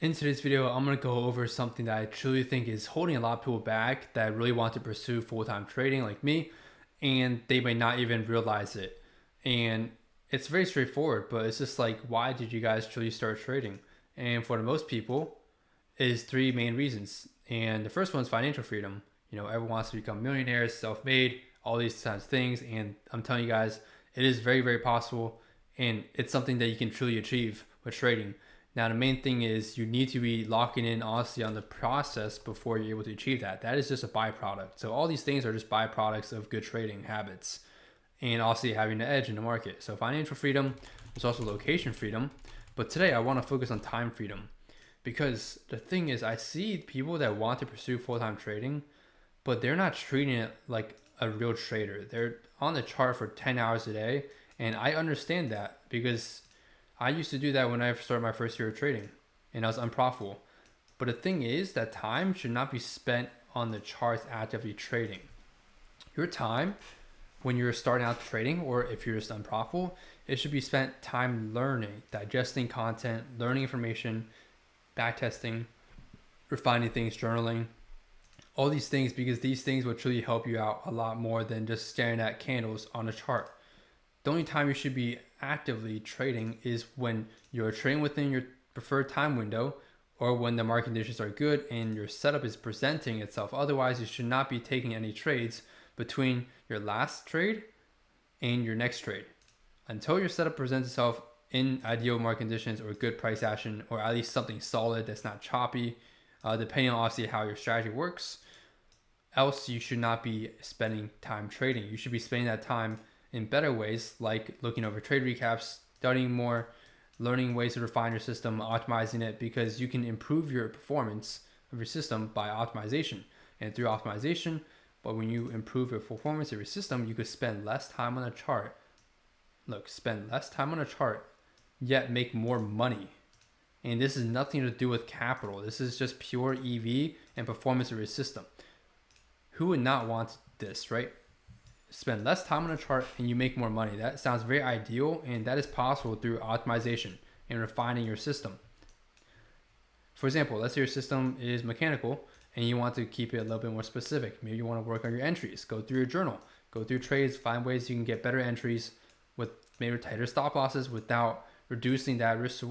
In today's video, I'm going to go over something that I truly think is holding a lot of people back that really want to pursue full-time trading like me, and they may not even realize it. And it's very straightforward, but it's just like, why did you guys truly start trading? And for the most people, is three main reasons. And the first one is financial freedom. Everyone wants to become millionaires, self-made, all these kinds of things. And I'm telling you guys, it is very, very possible. And it's something that you can truly achieve with trading. Now, the main thing is you need to be locking in honestly on the process before you're able to achieve that. That is just a byproduct. So all these things are just byproducts of good trading habits and also having the edge in the market. So financial freedom, there's also location freedom. But today I want to focus on time freedom, because the thing is I see people that want to pursue full-time trading, but they're not treating it like a real trader. They're on the chart for 10 hours a day. And I understand that because I used to do that when I started my first year of trading and I was unprofitable. But the thing is that time should not be spent on the charts actively trading. Your time when you're starting out trading, or if you're just unprofitable, it should be spent time learning, digesting content, learning information, backtesting, refining things, journaling, all these things, because these things will truly help you out a lot more than just staring at candles on a chart. The only time you should be actively trading is when you're trading within your preferred time window, or when the market conditions are good and your setup is presenting itself. Otherwise, you should not be taking any trades between your last trade and your next trade until your setup presents itself in ideal market conditions or good price action, or at least something solid that's not choppy, depending on obviously how your strategy works. Else, you should not be spending time trading. You should be spending that time in better ways, like looking over trade recaps, studying more, learning ways to refine your system, optimizing it, because you can improve your performance of your system by optimization and through optimization. But when you improve your performance of your system, you could spend less time on a chart. Spend less time on a chart, yet make more money. And this is nothing to do with capital. This is just pure EV and performance of your system. Who would not want this, right? Spend less time on a chart and you make more money. That sounds very ideal, and that is possible through optimization and refining your system. For example, let's say your system is mechanical and you want to keep it a little bit more specific. Maybe you want to work on your entries, go through your journal, go through trades, find ways you can get better entries with maybe tighter stop losses without reducing that with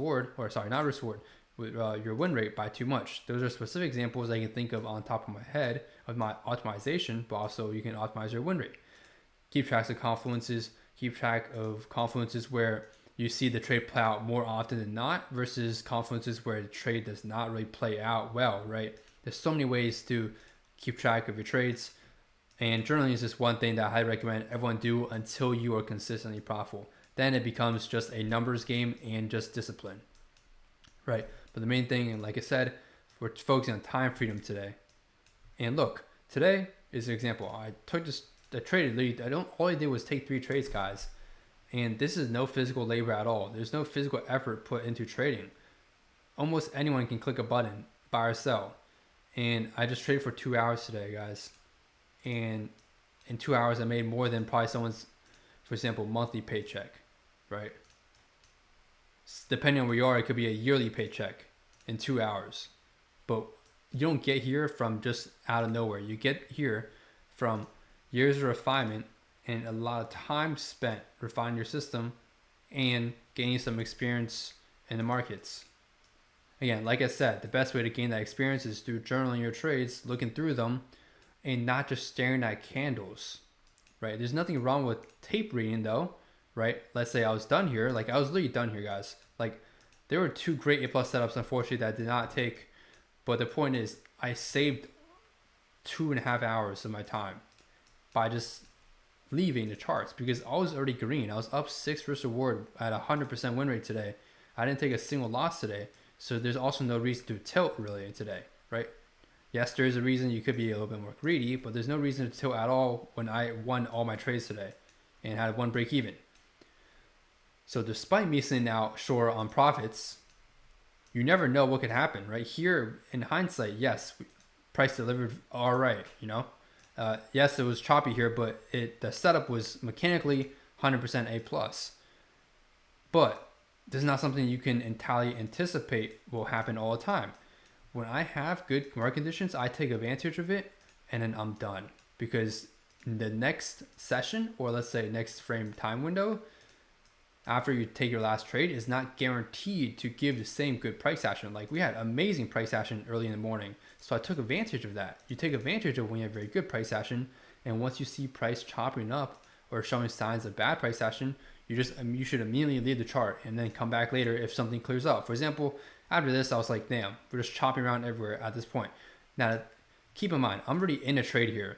your win rate by too much. Those are specific examples I can think of on top of my head of my optimization, but also you can optimize your win rate. Keep track of confluences where you see the trade play out more often than not versus confluences where the trade does not really play out well, right? There's so many ways to keep track of your trades, and journaling is just one thing that I highly recommend everyone do until you are consistently profitable. Then it becomes just a numbers game and just discipline, right? But the main thing, and like I said, we're focusing on time freedom today. And look, today is an example. I traded lead. All I did was take 3 trades, guys. And this is no physical labor at all. There's no physical effort put into trading. Almost anyone can click a button, buy or sell. And I just traded for 2 hours today, guys. And in 2 hours, I made more than probably someone's, for example, monthly paycheck, right? Depending on where you are, it could be a yearly paycheck in 2 hours. But you don't get here from just out of nowhere. You get here from years of refinement and a lot of time spent refining your system and gaining some experience in the markets. Again, like I said, the best way to gain that experience is through journaling your trades, looking through them, and not just staring at candles, right? There's nothing wrong with tape reading though, right? Let's say I was done here. I was literally done here, guys. There were 2 great A+ setups, unfortunately, that I did not take. But the point is, I saved 2.5 hours of my time by just leaving the charts, because I was already green. I was up 6 risk reward at 100% win rate today. I didn't take a single loss today. So there's also no reason to tilt really today, right? Yes, there is a reason you could be a little bit more greedy, but there's no reason to tilt at all when I won all my trades today and had 1 break even. So despite me sitting out short on profits, you never know what could happen, right? Here in hindsight, yes, price delivered all right, yes, it was choppy here, but the setup was mechanically 100% A+. But this is not something you can entirely anticipate will happen all the time. When I have good market conditions, I take advantage of it and then I'm done. Because the next session, or let's say next frame time window, after you take your last trade, is not guaranteed to give the same good price action. Like we had amazing price action early in the morning. So I took advantage of that. You take advantage of when you have very good price action. And once you see price chopping up or showing signs of bad price action, you should immediately leave the chart and then come back later if something clears up. For example, after this, I was like, damn, we're just chopping around everywhere at this point. Now, keep in mind, I'm already in a trade here.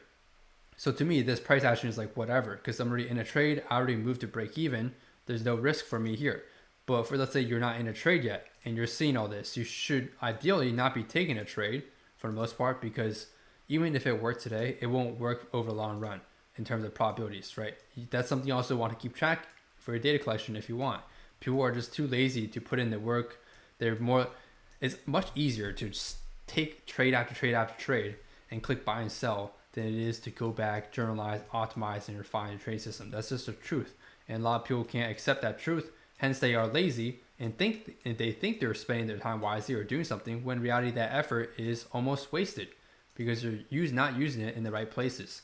So to me, this price action is like whatever, because I'm already in a trade. I already moved to break even. There's no risk for me here. But for, let's say you're not in a trade yet and you're seeing all this, you should ideally not be taking a trade for the most part, because even if it worked today, it won't work over the long run in terms of probabilities, right? That's something you also want to keep track for your data collection if you want. People are just too lazy to put in the work. It's much easier to just take trade after trade after trade and click buy and sell than it is to go back, journalize, optimize, and refine your trade system. That's just the truth. And a lot of people can't accept that truth. Hence, they are lazy and they think they're spending their time wisely or doing something, when in reality that effort is almost wasted because you're not using it in the right places.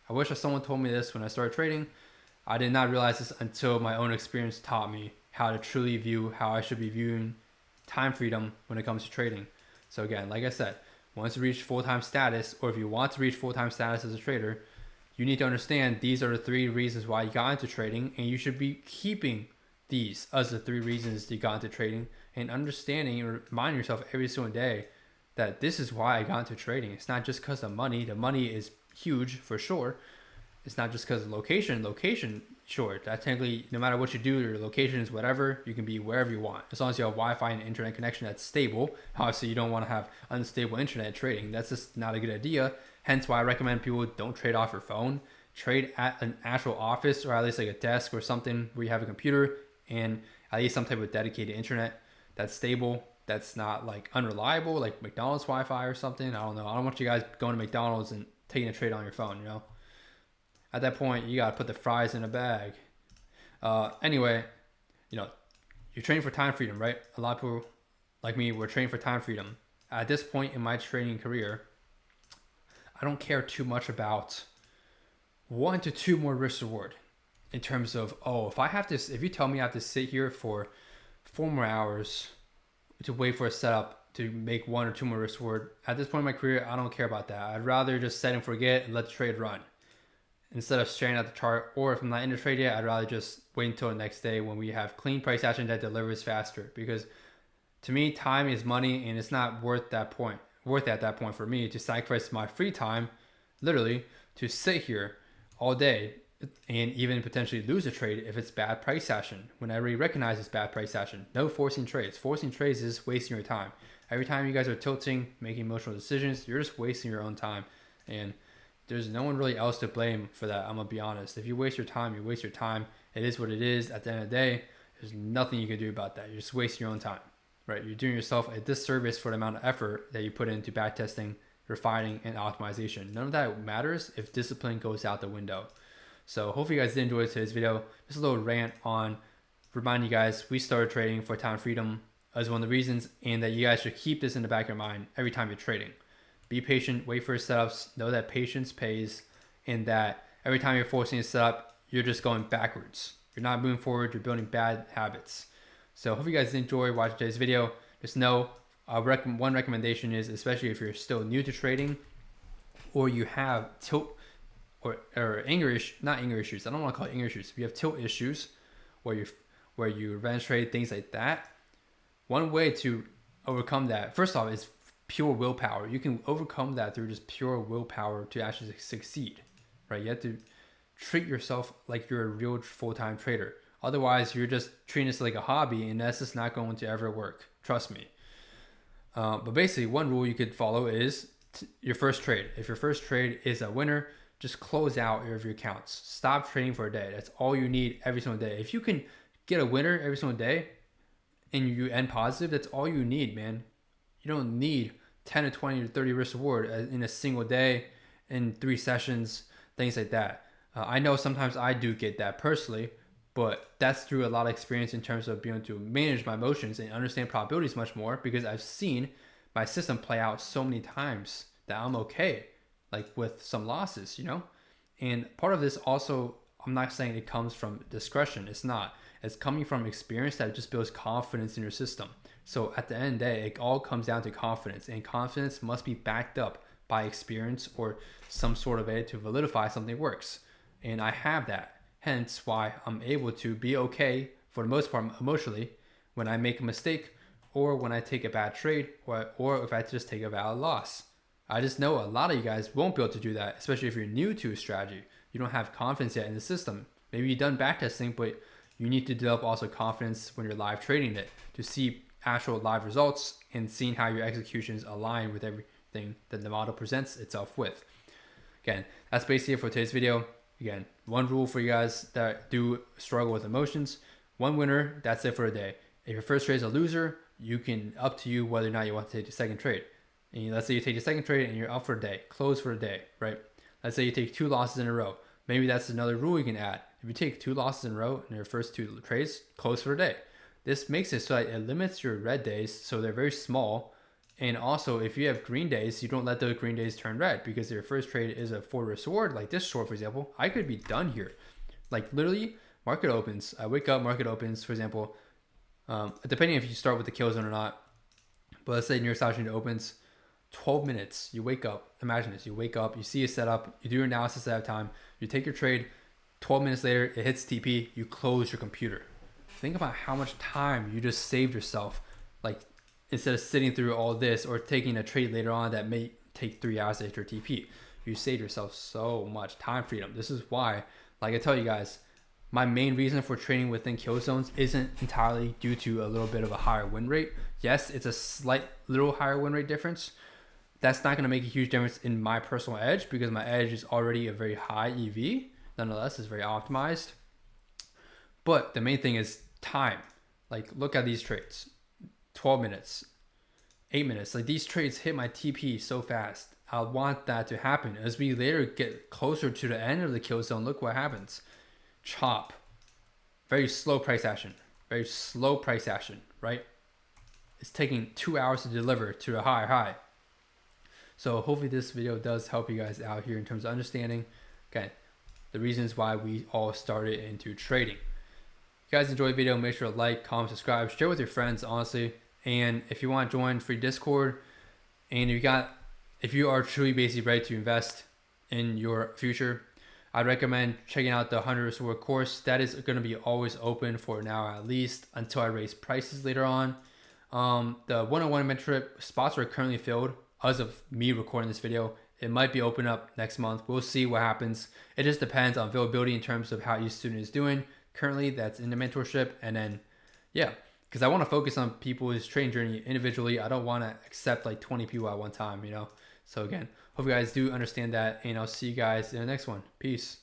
I wish someone told me this when I started trading. I did not realize this until my own experience taught me how to truly view how I should be viewing time freedom when it comes to trading. So again, like I said, once you reach full-time status, or if you want to reach full-time status as a trader, you need to understand these are the 3 reasons why you got into trading, and you should be keeping these as the 3 reasons you got into trading, and understanding and reminding yourself every single day that this is why I got into trading. It's not just because of money. The money is huge for sure. It's not just because of location, sure, that technically, no matter what you do, your location is whatever, you can be wherever you want, as long as you have Wi-Fi and internet connection that's stable. Obviously, you don't want to have unstable internet trading. That's just not a good idea. Hence why I recommend people don't trade off your phone. Trade at an actual office, or at least like a desk or something where you have a computer and at least some type of dedicated internet that's stable, that's not like unreliable, like McDonald's Wi-Fi or something. I don't know. I don't want you guys going to McDonald's and taking a trade on your phone, you know? At that point, you got to put the fries in a bag. Anyway, you're training for time freedom, right? A lot of people like me were training for time freedom. At this point in my trading career, I don't care too much about 1 to 2 more risk reward in terms of, if you tell me I have to sit here for 4 more hours to wait for a setup to make 1 or 2 more risk reward. At this point in my career, I don't care about that. I'd rather just set and forget and let the trade run, instead of staring at the chart. Or if I'm not in the trade yet, I'd rather just wait until the next day when we have clean price action that delivers faster. Because to me, time is money, and it's not worth at that point for me to sacrifice my free time, literally, to sit here all day and even potentially lose a trade if it's bad price action. When I already recognize it's bad price action, no forcing trades. Forcing trades is wasting your time. Every time you guys are tilting, making emotional decisions, you're just wasting your own time. And there's no one really else to blame for that. I'm gonna be honest. If you waste your time, you waste your time. It is what it is. At the end of the day, there's nothing you can do about that. You're just wasting your own time, right? You're doing yourself a disservice for the amount of effort that you put into backtesting, refining, and optimization. None of that matters if discipline goes out the window. So hopefully you guys did enjoy today's video. Just a little rant on reminding you guys we started trading for time freedom as one of the reasons, and that you guys should keep this in the back of your mind every time you're trading. Be patient, wait for your setups, know that patience pays, and that every time you're forcing a setup, you're just going backwards. You're not moving forward, you're building bad habits. So hope you guys enjoy watching today's video. Just know one recommendation is, especially if you're still new to trading, or you have tilt or anger issues, not anger issues, I don't want to call it anger issues. If you have tilt issues where you revenge trade, things like that, one way to overcome that, first off, is pure willpower. You can overcome that through just pure willpower to actually succeed, right? You have to treat yourself like you're a real full-time trader. Otherwise, you're just treating this like a hobby, and that's just not going to ever work. Trust me. But basically, one rule you could follow is your first trade. If your first trade is a winner, just close out your accounts. Stop trading for a day. That's all you need every single day. If you can get a winner every single day and you end positive, that's all you need, man. You don't need 10 to 20 to 30 risk reward in a single day, in 3 sessions, things like that. I know sometimes I do get that personally, But that's through a lot of experience in terms of being able to manage my emotions and understand probabilities much more, because I've seen my system play out so many times that I'm okay, like with some losses, you know? And part of this also, I'm not saying it comes from discretion. It's not. It's coming from experience that just builds confidence in your system. So at the end of the day, it all comes down to confidence, and confidence must be backed up by experience or some sort of way to validify something works. And I have that. Hence why I'm able to be okay for the most part emotionally when I make a mistake, or when I take a bad trade, or if I just take a valid loss. I just know a lot of you guys won't be able to do that, especially if you're new to a strategy. You don't have confidence yet in the system. Maybe you've done backtesting, but you need to develop also confidence when you're live trading it to see actual live results and seeing how your executions align with everything that the model presents itself with. Again, that's basically it for today's video. Again, one rule for you guys that do struggle with emotions: one winner, that's it for a day. If your first trade is a loser, you can, up to you whether or not you want to take the second trade. And let's say you take the second trade and you're up for a day, close for a day, right? Let's say you take 2 losses in a row. Maybe that's another rule you can add. If you take 2 losses in a row in your first 2 trades, close for a day. This makes it so that it limits your red days, so they're very small. And also, if you have green days, you don't let those green days turn red, because your first trade is a forward sword, like this short, for example. I could be done here. Like literally, market opens. I wake up, market opens, for example. Depending if you start with the kill zone or not. But let's say your style change opens 12 minutes. You wake up. Imagine this. You wake up, you see a setup, you do your analysis ahead of time, you take your trade. 12 minutes later, it hits TP, you close your computer. Think about how much time you just saved yourself. Like, instead of sitting through all this or taking a trade later on that may take 3 hours to hit your TP, you saved yourself so much time freedom. This is why, like I tell you guys, my main reason for trading within kill zones isn't entirely due to a little bit of a higher win rate. Yes, it's a slight little higher win rate difference. That's not going to make a huge difference in my personal edge, because my edge is already a very high EV. Nonetheless, it's very optimized. But the main thing is time. Like, look at these trades. 12 minutes, 8 minutes. Like, these trades hit my TP so fast. I want that to happen. As we later get closer to the end of the kill zone, look what happens. Chop. Very slow price action. Very slow price action, right? It's taking 2 hours to deliver to a higher high. So hopefully this video does help you guys out here in terms of understanding, okay, the reasons why we all started into trading. If you guys enjoyed the video, make sure to like, comment, subscribe, share with your friends, honestly. And if you want to join free Discord, and if you are truly basically ready to invest in your future, I'd recommend checking out the 100 Sword course. That is going to be always open for now, at least until I raise prices later on. The one-on-one mentorship spots are currently filled as of me recording this video. It might be open up next month. We'll see what happens. It just depends on availability in terms of how each student is doing currently that's in the mentorship. And then, yeah, because I want to focus on people's trading journey individually. I don't want to accept like 20 people at one time, you know? So again, hope you guys do understand that, and I'll see you guys in the next one. Peace.